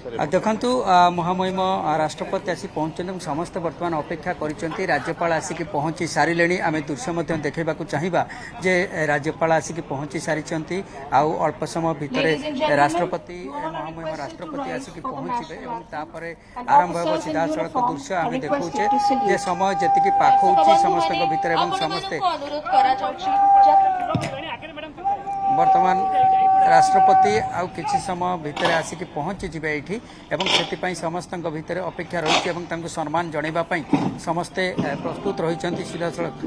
देखु महामहिम राष्ट्रपति आसी पहुंचते समस्त बर्तमान अपेक्षा कर राज्यपाल आसिक पहुंची सारे आम दृश्य देखा चाहिए जे राज्यपाल आसिक पहुंची सारी आउ अल्प समय भितर राष्ट्रपति महामहिम राष्ट्रपति आसिक पहुंचे और आरंभ हो सीधा सड़क दृश्य आम देखुचे जे समय जी पाखुची समस्त भितर समस्ते वर्तमान राष्ट्रपति आउ किछि समय भितर आसिक पहुंची जिबे एठी एवं सेति समस्त भितर अपेक्षा रही सम्मान जणैबा समस्ते प्रस्तुत रही सीधा सड़क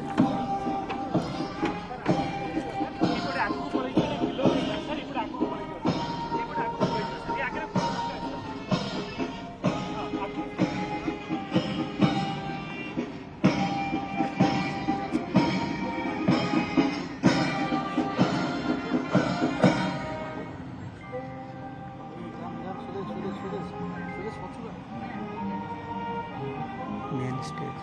main stage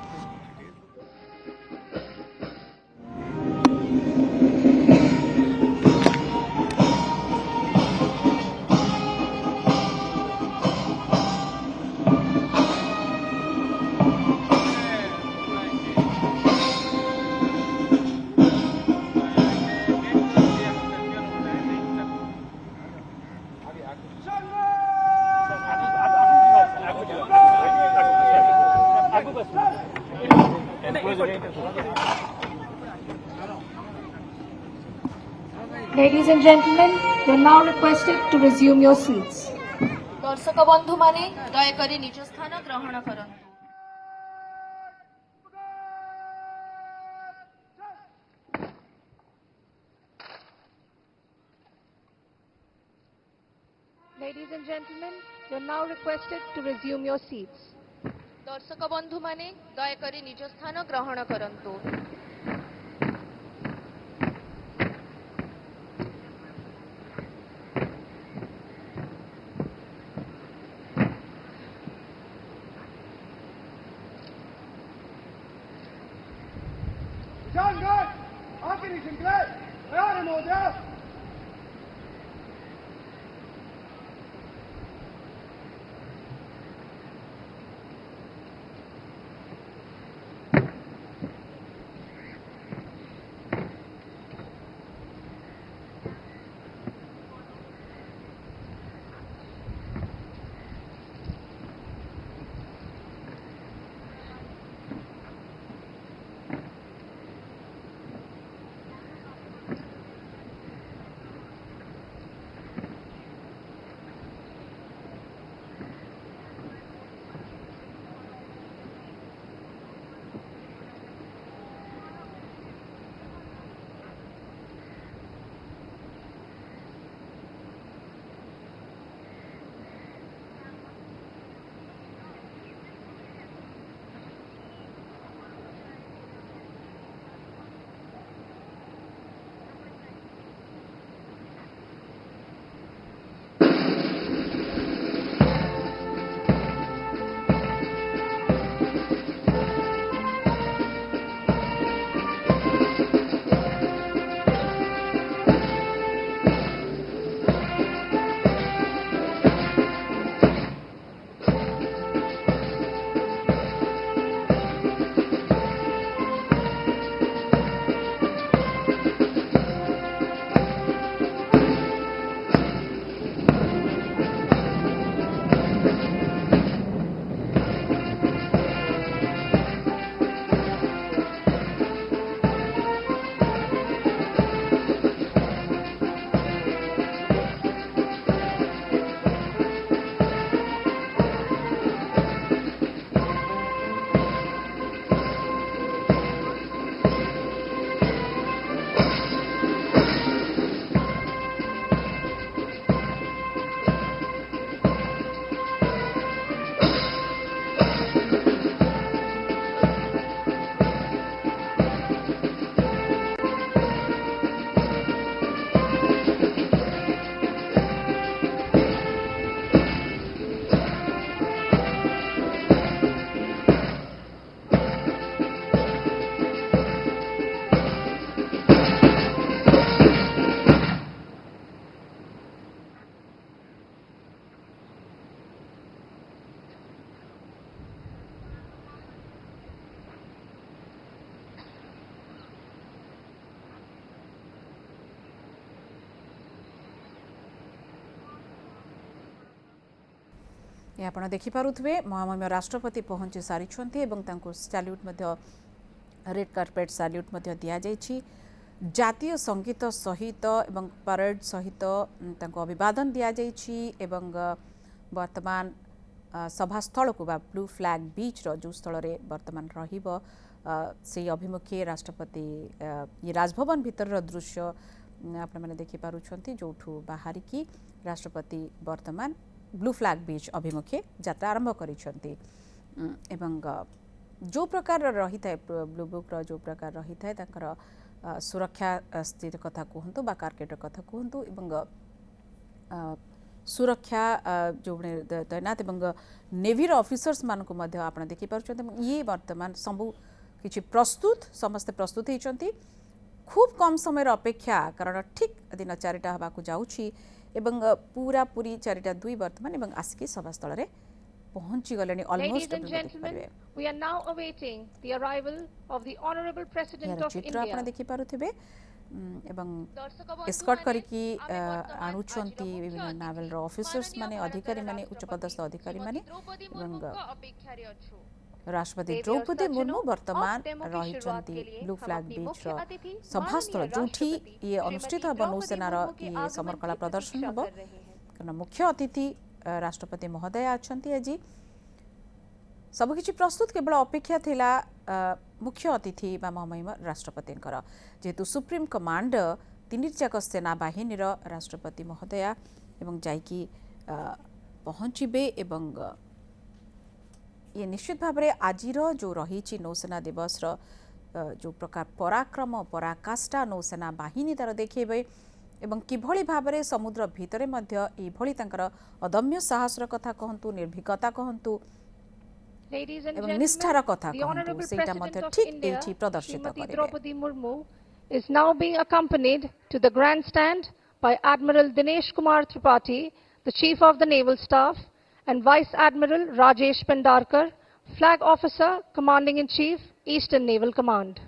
Ladies and gentlemen, you are now requested to resume your seats. दर्शक बंधु माने दयाकरी निज स्थान ग्रहण करंतु। Ladies and gentlemen, you are now requested to resume your seats. दर्शक बंधु माने दयाकरी निज स्थान ग्रहण करंतु। ये आपण देखि पारुथबे महामहिम राष्ट्रपति पहुंची सारिछंती एवं तांको सैल्यूट मध्य रेड कार्पेट सैल्यूट मध्य दिया जायछि जातीय संगीत सहित एवं परेड सहित तांको अभिवादन दिया जायछि एवं वर्तमान सभास्थल को बा ब्लू फ्लैग बीच रो जो स्थल रे वर्तमान रहिबो से अभिमुखे राष्ट्रपति ये राजभवन भीतर दृश्य आपण माने देखि पारुछंती जोठू बाहरी की राष्ट्रपति वर्तमान ब्लू फ्लैग बीच अभिमुखे यात्रा आरंभ करिछंती एवं जो प्रकार रही था ब्लू बुक जो प्रकार रही था तांकर सुरक्षा स्थिति कथा कहतु बा कार्केट कथा कहतु एवं सुरक्षा जो तैनात एवं नेवीर ऑफिसर्स मान को मध्य आपण देखि पारुछंती ये वर्तमान सबु किछि प्रस्तुत समस्त प्रस्तुत होइछंती खूब कम समय अपेक्षा कारण ठीक दिन 4टा हबाकू जाउछि एवं पूरा पूरी 4:02 वर्तमान एवं आसिकी सभास्थल रे पहुंची गलेनी almost Ladies and gentlemen, we are now awaiting the arrival of the Honorable President of चित्र आपण India. देखि पारुथिबे एवं दर्शक बंधु एस्कॉर्ट माने, करकी आमे वर्तमान आणुछंती आजिर विभिन्न मुख्य नावल अतिथि, रो ऑफिसर्स माने माननीय अधिकारी माने भारतर उच्च पदस्थ राष्ट्रपति अधिकारी माने श्रीमती द्रौपदी एवं मुर्मू को अपेक्षारे अछु। राष्ट्रपति देवी और द्रौपदी सज्जनों, मुर्मू वर्तमान अब डेमो की शुरुआत के लिए ब्लू हम फ्लैग अपनी बीच मुख्य अतिथि, सभास्थल माननीय जोठी राष्ट्रपति ये अनुष्ठित श्रीमती हब नौसेनार द्रौपदी मुर्मू के ये आगमन समरकला की प्रदर्शन प्रतीक्षा हब कर रहे हैं। कारण मुख्य अतिथि राष्ट्रपति महोदय आछंती आज सबकिछि प्रस्तुत केवल अपेक्षा थिला मुख्य अतिथि बा महामहिम राष्ट्रपति जेहेतु सुप्रीम कमांड तीनजाक सेना बाहिनी राष्ट्रपति महोदय एवं जाइकी पहुँचे एवं ये निश्चित भाव में आज जो रही नौसेना दिवस जो प्रकार पराक्रम पराकाष्ठा नौसेना बाहिनी तार देखेबे एवं किभली भाव में समुद्र भितर एभली तांकर अदम्य साहसर कथा कहतु निर्भीकता कहतु Ladies and एवं निष्ठार gentlemen, कथा the कहतु Honorable सेटा President मध्य of ठीक India, एठी प्रदर्शित Srimati करेबे। Draupadi Murmu, is now being accompanied to the grandstand by Admiral Dinesh Kumar Tripathi, the Chief of the Naval Staff, and Vice Admiral Rajesh Pendarkar, Flag Officer, Commanding-in-Chief, Eastern Naval Command.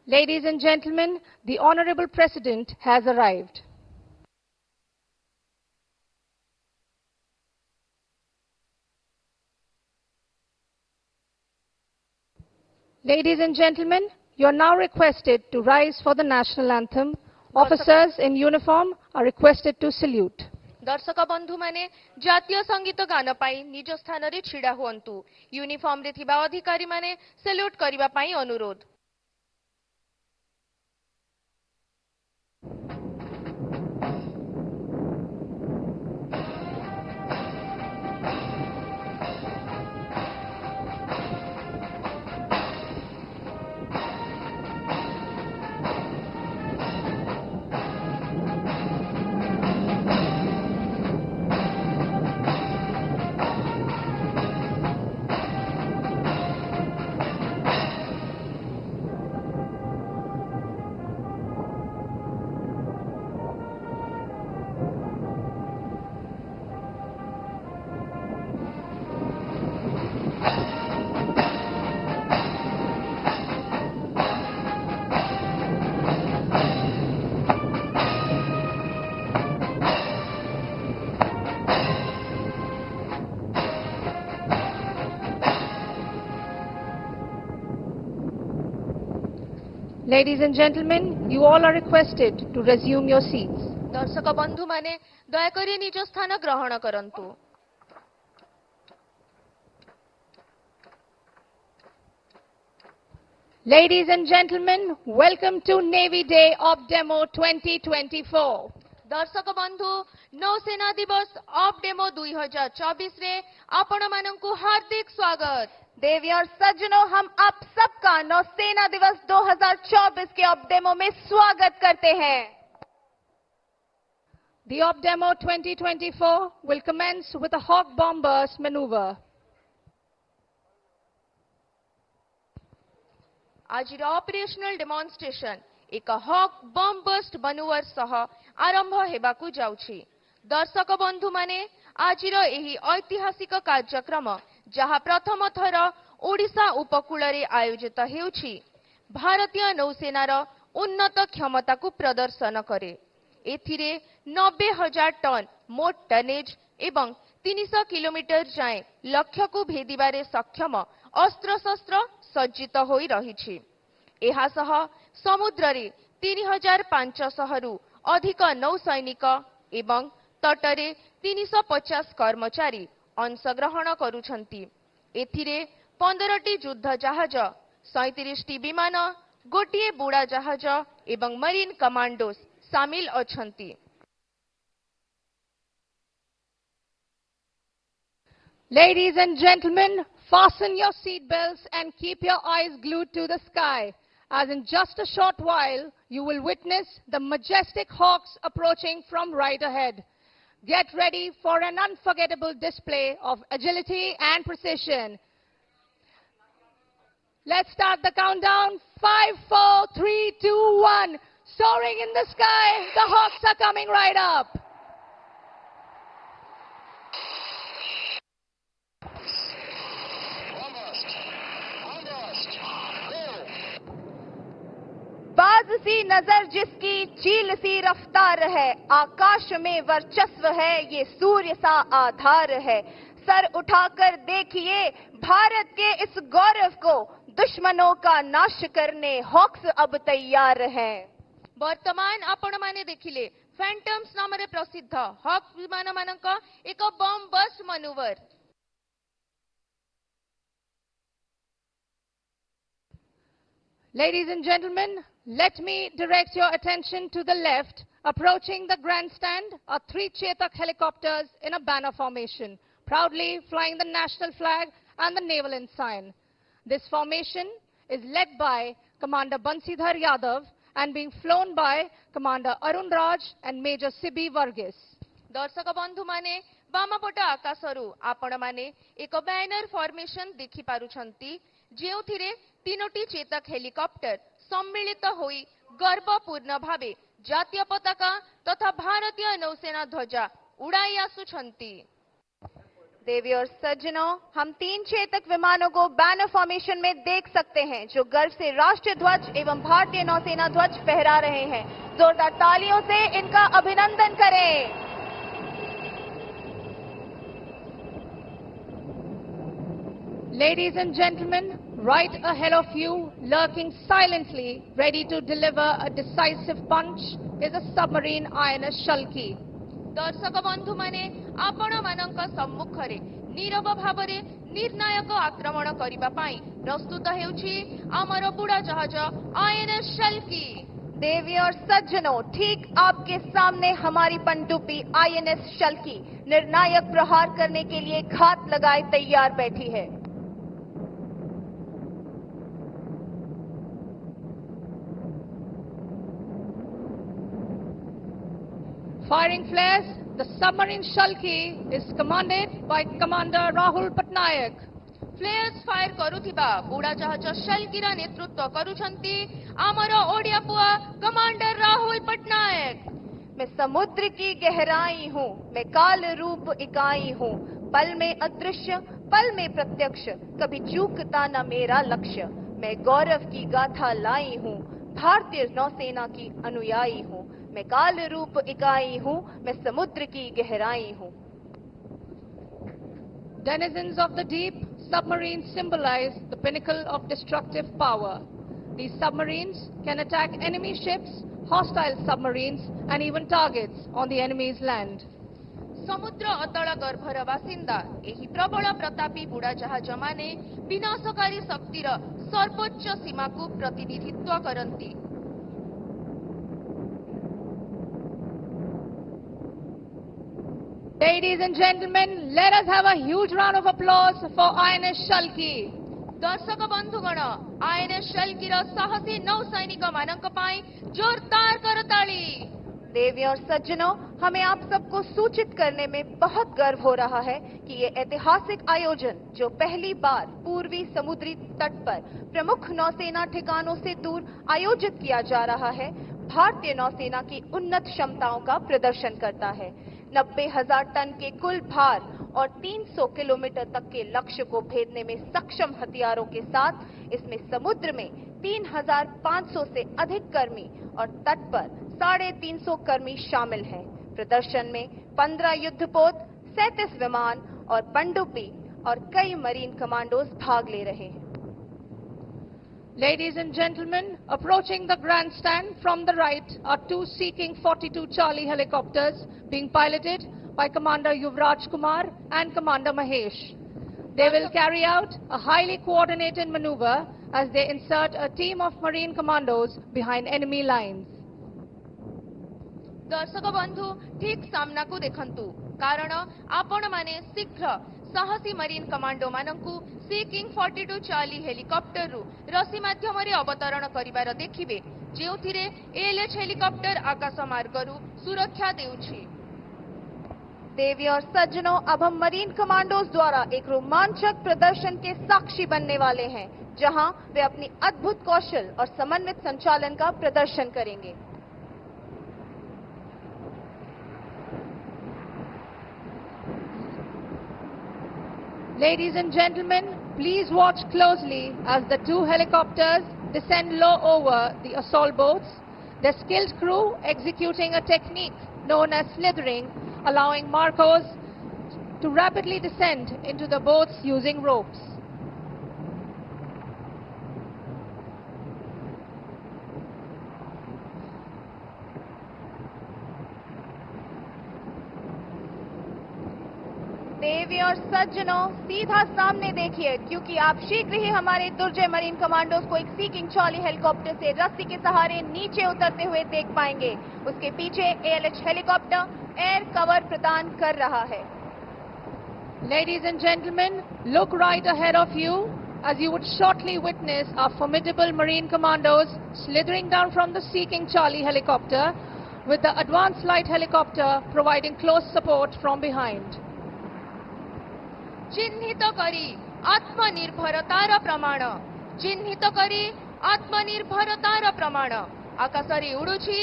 Ladies and gentlemen, the Honorable President has arrived. Ladies and gentlemen, you are now requested to rise for the national anthem. Officers in uniform are requested to salute. दर्शक बंधु माने जातीय संगीत गान पाई निज स्थान रे छिड़ा हुअन्तु। Uniform रे थिबा अधिकारी माने सैल्यूट करिबा पाई अनुरोध। Ladies and gentlemen, you all are requested to resume your seats. दर्शक बंधु माने दयाकरी निज स्थान ग्रहण करन्तु। Ladies and gentlemen, welcome to Navy Day of Demo 2024. दर्शक बंधु नौसेना दिवस ऑफ डेमो 2024 रे आपण मानंकु हार्दिक स्वागत। देवी और सज्जनों, हम आप सबका नौसेना दिवस 2024 के ऑफ डेमो में स्वागत करते हैं। The Op Demo 2024 will commence with a Hawk bomb burst maneuver. आज ऑपरेशनल डेमोन्स्ट्रेशन एक हॉक बम बस्ट मनूवर सह आरंभ हेबाकू जाउछि। दर्शक बंधु माने आजिर एही ऐतिहासिक कार्यक्रम जहा प्रथम थर ओडिशा उपकूल रे आयोजित हेउछि भारतीय नौसेनार उन्नत क्षमता को प्रदर्शन करे। एथिरे 90,000 टन मोट टनेज एवं 300 किलोमीटर जाए लक्ष्य को भेदिबारे सक्षम अस्त्र शस्त्र सज्जित होई रहिछि। एहा सह समुद्र रे 3,500 रु अधिक नौसैनिक एवं तटरे 350 कर्मचारी अंशग्रहण करुछंती। एथिरे 15टी युद्ध जहाज, 37टी विमान, गोटिए बुड़ा जहाज एवं मरीन कमांडोस शामिल अछंती। Ladies and gentlemen, fasten your seat belts and keep your eyes glued to the sky, as in just a short while you will witness the majestic Hawks approaching from right ahead. Get ready for an unforgettable display of agility and precision. Let's start the countdown. 5, 4, 3, 2, 1. Soaring in the sky, the Hawks are coming right up. बाज सी नजर जिसकी चील सी रफ्तार है, आकाश में वर्चस्व है ये सूर्य सा आधार है। सर उठाकर देखिए भारत के इस गौरव को, दुश्मनों का नाश करने हॉक्स अब तैयार हैं। वर्तमान आपण माने देखिले फैंटम्स नाम रे प्रसिद्ध हॉक्स विमान मानक एक bomb burst manoeuvre. Ladies and gentlemen, let me direct your attention to the left. Approaching the grandstand are 3 Chetak helicopters in a banner formation, proudly flying the national flag and the naval ensign. This formation is led by Commander Bansidhar Yadav and being flown by Commander Arun Raj and Major Sibi Varghese. दर्शक बंधु माने बामपट आकाशरू आपण माने एक banner formation देखि पारुछंती, जेउथिरे 3टी Chetak helicopter सम्मिलित होई गर्वपूर्ण भावे जातीय पताका तथा भारतीय नौसेना ध्वजा उड़ाई आसुछंती। देवी और सज्जनों, हम 3 चेतक विमानों को बैनर फॉर्मेशन में देख सकते हैं, जो गर्व से राष्ट्रीय ध्वज एवं भारतीय नौसेना ध्वज फहरा रहे हैं। जोरदार तालियों से इनका अभिनंदन करें। Ladies and gentlemen, right ahead of you, lurking silently, ready to deliver a decisive punch, is a submarine INS Shalki. दर्शक बंधु माने आपण मानक सम्मुखरे नीरव भावरे निर्णायक आक्रमण करिबा पाई प्रस्तुत हेउछि आमर बुड़ा जहाज आईएनएस शल्की। देवी और सज्जनों, ठीक आपके सामने हमारी पनडुब्बी आईएनएस शल्की निर्णायक प्रहार करने के लिए घात लगाए तैयार बैठी है। Firing flares, the submarine Shalki is commanded by Commander Rahul Patnaik. Flares fire करुथिबा बुड़ा जहाज शल्कीर नेतृत्व करुछंती आमर ओडिया पुआ कमांडर राहुल पटनायक। मैं समुद्र की गहराई हूँ, मैं काल रूप इकाई हूँ, पल में अदृश्य पल में प्रत्यक्ष, कभी चूकता न मेरा लक्ष्य। मैं गौरव की गाथा लाई हूँ, भारतीय नौसेना की अनुयायी हूँ, मैं काल रूप इकाई हूँ, मैं समुद्र की गहराई हूँ। Denizens of the deep, submarines symbolize the pinnacle of destructive power. These submarines can attack enemy ships, hostile submarines, and even targets on the enemy's land. समुद्र अतल गर्भर बासिंदा एही प्रबल प्रतापी बुड़ा जहाज माने विनाशकारी शक्तिर सर्वोच्च सीमा को प्रतिनिधित्व करती। Ladies and gentlemen, let us have a huge round of applause for INS Shalki. दर्शक बंधुगण, आईएनएस शल्कीर साहसी नौसैनिक मानक पाई जोरदार करताली। देवी और सज्जनों, हमें आप सबको सूचित करने में बहुत गर्व हो रहा है कि ये ऐतिहासिक आयोजन, जो पहली बार पूर्वी समुद्री तट पर प्रमुख नौसेना ठिकानों से दूर आयोजित किया जा रहा है, भारतीय नौसेना की उन्नत क्षमताओं का प्रदर्शन करता है। 90,000 टन के कुल भार और 300 किलोमीटर तक के लक्ष्य को भेदने में सक्षम हथियारों के साथ इसमें समुद्र में 3,500 से अधिक कर्मी और तट पर 350 कर्मी शामिल हैं। प्रदर्शन में 15 युद्धपोत, 37 विमान और पनडुब्बी और कई मरीन कमांडोज भाग ले रहे हैं। Ladies and gentlemen, approaching the grandstand from the right are two Sea-King 42 Charlie helicopters being piloted by Commander Yuvraj Kumar and Commander Mahesh. They will carry out a highly coordinated maneuver as they insert a team of Marine commandos behind enemy lines. दर्शक बंधु ठीक सामना को देखंतु कारण आपण माने शीघ्र साहसी मरीन कमांडो मानकु सी किंग 42 चार्ली हेलिकॉप्टर रु रसी माध्यम रे अवतरण करिवार देखिबे जेउथिरे एएलएच हेलिकॉप्टर आकाश मार्गरु सुरक्षा देउछि। देवी और सज्जनों, अब हम मरीन कमांडोज द्वारा एक रोमांचक प्रदर्शन के साक्षी बनने वाले हैं, जहां वे अपनी अद्भुत कौशल और समन्वित संचालन का प्रदर्शन करेंगे। Ladies and gentlemen, please watch closely as the two helicopters descend low over the assault boats, their skilled crew executing a technique known as slithering, allowing Marcos to rapidly descend into the boats using ropes. देवी और सज्जनों, सीधा सामने देखिए, क्योंकि आप शीघ्र ही हमारे दुर्जय marine commandos को एक सी किंग चार्ली हेलीकॉप्टर से रस्सी के सहारे नीचे उतरते हुए देख पाएंगे। उसके पीछे एएलएच हेलीकॉप्टर एयर कवर प्रदान कर रहा है। Ladies and gentlemen, look right ahead of you as you would shortly witness our formidable Marine commandos slithering down from the Sea King Charlie helicopter with the advanced light helicopter providing close support from behind. चिन्हित करी आत्मनिर्भरतार प्रमाण चिन्हित करी आत्मनिर्भरतार प्रमाण आकाश रे उड़ुछि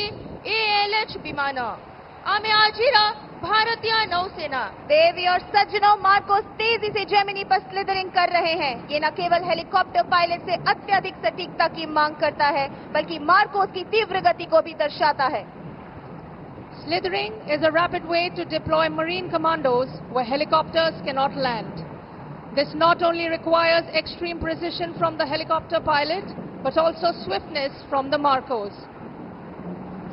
ALH विमान आमे आजिर भारतीय नौसेना। देवी और सज्जनों, मार्कोस तेजी से जेमिनी पर स्लिदरिंग कर रहे हैं। ये न केवल हेलीकॉप्टर पायलट से अत्यधिक सटीकता की मांग करता है, बल्कि मार्कोस की तीव्र गति को भी दर्शाता है। Slithering is a rapid way to deploy Marine commandos where helicopters cannot land. This not only requires extreme precision from the helicopter pilot, but also swiftness from the Marcos.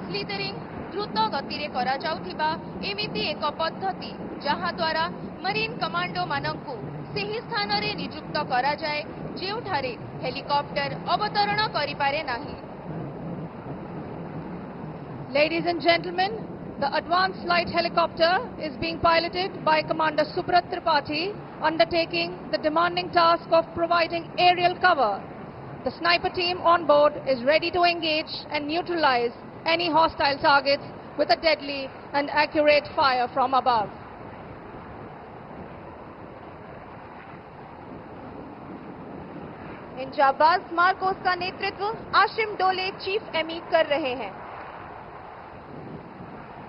Slithering द्रुत गति रे करा जाउथिबा एमिति एक पद्धति जहा द्वारा मरीन कमांडो मानंकु सेही स्थान रे नियुक्त करा जाए जेउठारे हेलीकॉप्टर अवतरण करि पारे नाही। Ladies and gentlemen, the advanced light helicopter is being piloted by Commander Subrat Tripathi, undertaking the demanding task of providing aerial cover. The sniper team on board is ready to engage and neutralize any hostile targets with a deadly and accurate fire from above. इन जाबाज MARCOS का नेतृत्व आशिम डोले chief Amy कर रहे हैं।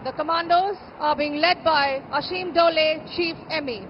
The commandos are being led by Ashim Dole, Chief Emmy.